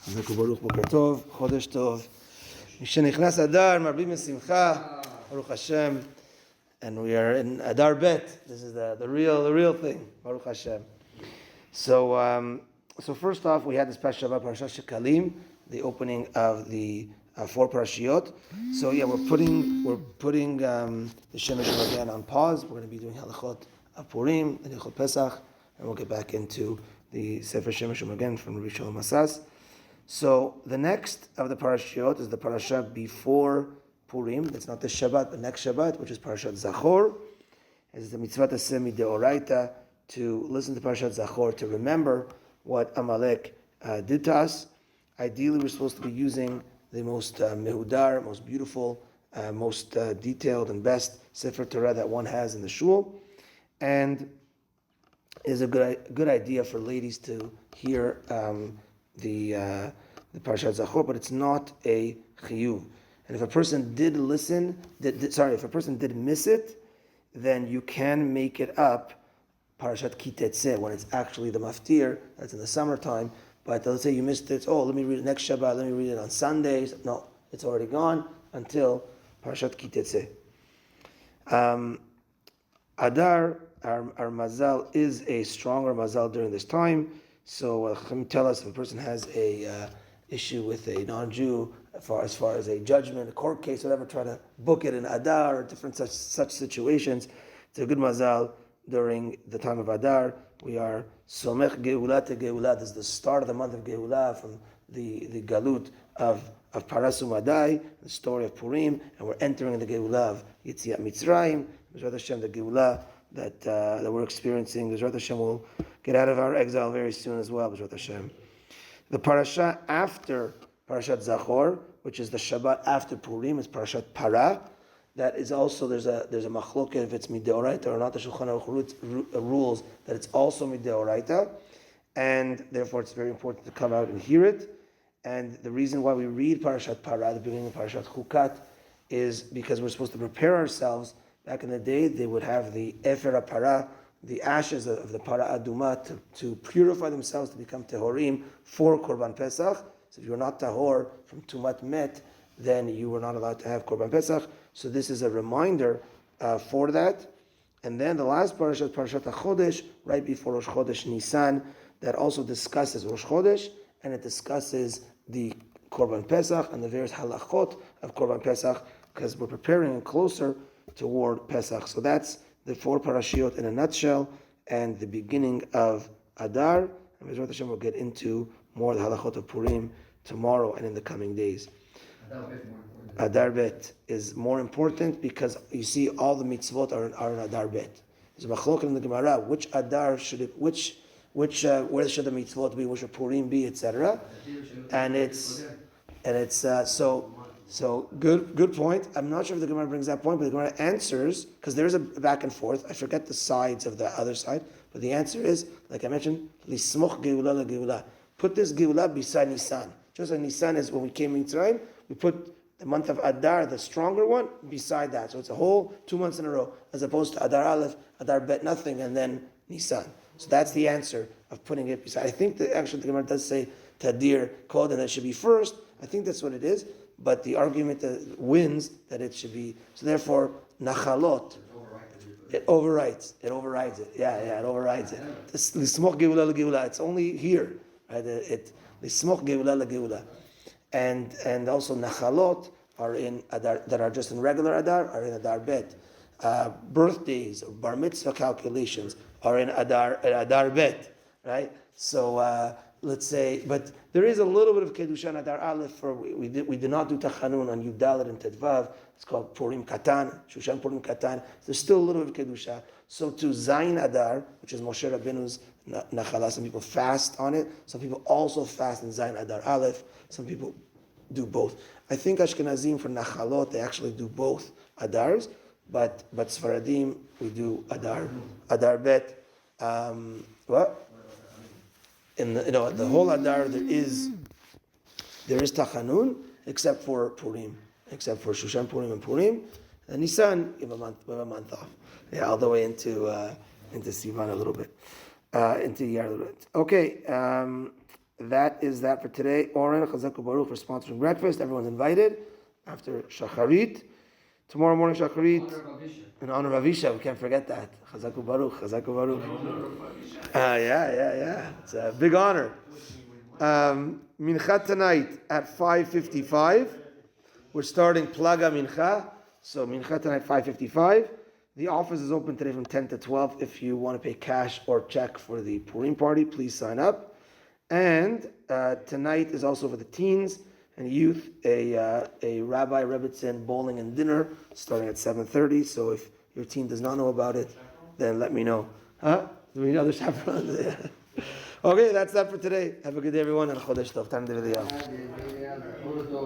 Baruch Boker Tov, Chodesh Tov. Mishenichnas Adar, Marbim Simcha, Baruch Hashem, and we are in Adar Bet. This is the real thing, Baruch Hashem. So first off, we had this Parashiyot, Parashat Shekalim, the opening of the 4 Parashiyot. So yeah, we're putting the Shemesh again on pause. We're going to be doing Halachot of Purim, and Halachot Pesach, and we'll get back into the Sefer Shemesh again from Rabbi Shalom Asas. So the next of the Parashiyot is the Parasha before Purim. It's not the Shabbat, the next Shabbat, which is Parashat Zachor. It's the Mitzvah Taseh Mideoraita, to listen to Parashat Zachor, to remember what Amalek did to us. Ideally, we're supposed to be using the most mehudar, most beautiful, most detailed and best Sefer Torah that one has in the shul. And it's a good idea for ladies to hear the Parashat Zachor, but it's not a chiyuv. And if a person did listen, if a person did miss it, then you can make it up Parashat Ki Tetzeh, when it's actually the maftir, that's in the summertime. But let's say you missed it, let me read it next Shabbat, let me read it on Sundays. No, it's already gone until Parashat Ki Tetzeh. Adar, our mazal, is a stronger mazal during this time. So tell us if a person has a issue with a non-Jew, as far as a judgment, a court case, whatever, try to book it in Adar or different such situations. It's a good mazal during the time of Adar. We are Somech Geulah te Geulah. This is the start of the month of Geulah, from the Galut of Parasu Madai, the story of Purim, and we're entering the Geulah of Yetziat Mitzrayim. B'ezrat Hashem, the Geulah that we're experiencing. B'ezrat Hashem, will get out of our exile very soon as well. B'ezrat Hashem. The parasha after Parashat Zachor, which is the Shabbat after Purim, is Parashat Para. That is also, there's a machloket if it's mideoraita or not. The Shulchan Aruch rules that it's also mideoraita, and therefore it's very important to come out and hear it. And the reason why we read Parashat Para, the beginning of Parashat Chukat, is because we're supposed to prepare ourselves. Back in the day, they would have the Efer Para, the ashes of the Para Aduma, to purify themselves, to become Tehorim for Korban Pesach. So if you're not Tahor from Tumat Met, then you were not allowed to have Korban Pesach. So this is a reminder for that. And then the last Parashat, Parashat HaChodesh, right before Rosh Chodesh Nisan, that also discusses Rosh Chodesh, and it discusses the Korban Pesach and the various Halachot of Korban Pesach, because we're preparing closer toward Pesach. So that's the 4 Parashiyot in a nutshell, and the beginning of Adar. And B'ezrat Hashem will get into more of the Halachot of Purim tomorrow and in the coming days. Adar Bet is more important because you see all the mitzvot are in Adar Bet. There's a machlok in the Gemara, which Adar should it, where should the mitzvot be, where should Purim be, etc. And it's so good point. I'm not sure if the Gemara brings that point, but the Gemara answers, because there is a back and forth. I forget the sides of the other side, but the answer is, like I mentioned, lismoch geulah la geulah. Put this geulah beside Nisan. Just like Nisan is when we came in Mitzrayim, we put the month of Adar, the stronger one, beside that. So it's a whole 2 months in a row, as opposed to Adar Aleph, Adar Bet nothing, and then Nisan. So that's the answer of putting it beside. I think that actually the Gemara does say Tadir Kod, and that should be first. I think that's what it is. But the argument that wins that it should be, so therefore Nachalot, it overrides it. Yeah, it overrides it. Lismoch Geulah la Geulah. It's only here, right? Lismoch Geulah la Geulah. And also Nachalot are in Adar, that are just in regular Adar, are in Adar Bet. Birthdays or Bar Mitzvah calculations are in Adar Bet, right? So let's say, but there is a little bit of Kedusha in Adar Aleph. We did not do Tachanun on Yudalet and Tedvav. It's called Purim Katan, Shushan Purim Katan. There's still a little bit of Kedusha. So to Zayin Adar, which is Moshe Rabbeinu's Nachala, some people fast on it. Some people also fast in Zayin Adar Aleph. Some people do both. I think Ashkenazim for Nachalot, they actually do both Adars, but Sfaradim, we do Adar Bet. What? In the whole Adar, there is Tachanun, except for Purim, except for Shushan Purim and Purim. And Nisan, we have a month off. Yeah, all the way into Sivan a little bit, into Iyar a little bit. Okay, that is that for today. Oren, Chazaku Baruch for sponsoring breakfast. Everyone's invited after Shacharit. Tomorrow morning, Shacharit. In honor of Avisha, we can't forget that. Chazaku Baruch, Chazaku Baruch. Yeah. It's a big honor. Mincha tonight at 5:55. We're starting Plaga Mincha. So Mincha tonight 5:55. The office is open today from 10 to 12. If you want to pay cash or check for the Purim party, please sign up. And tonight is also for the teens and youth, a Rabbi Rebbitzin bowling and dinner starting at 7:30. So if your team does not know about it, then let me know. Do we need other chaperones? Okay, that's that for today. Have a good day, everyone, and Chodesh Tov. Time to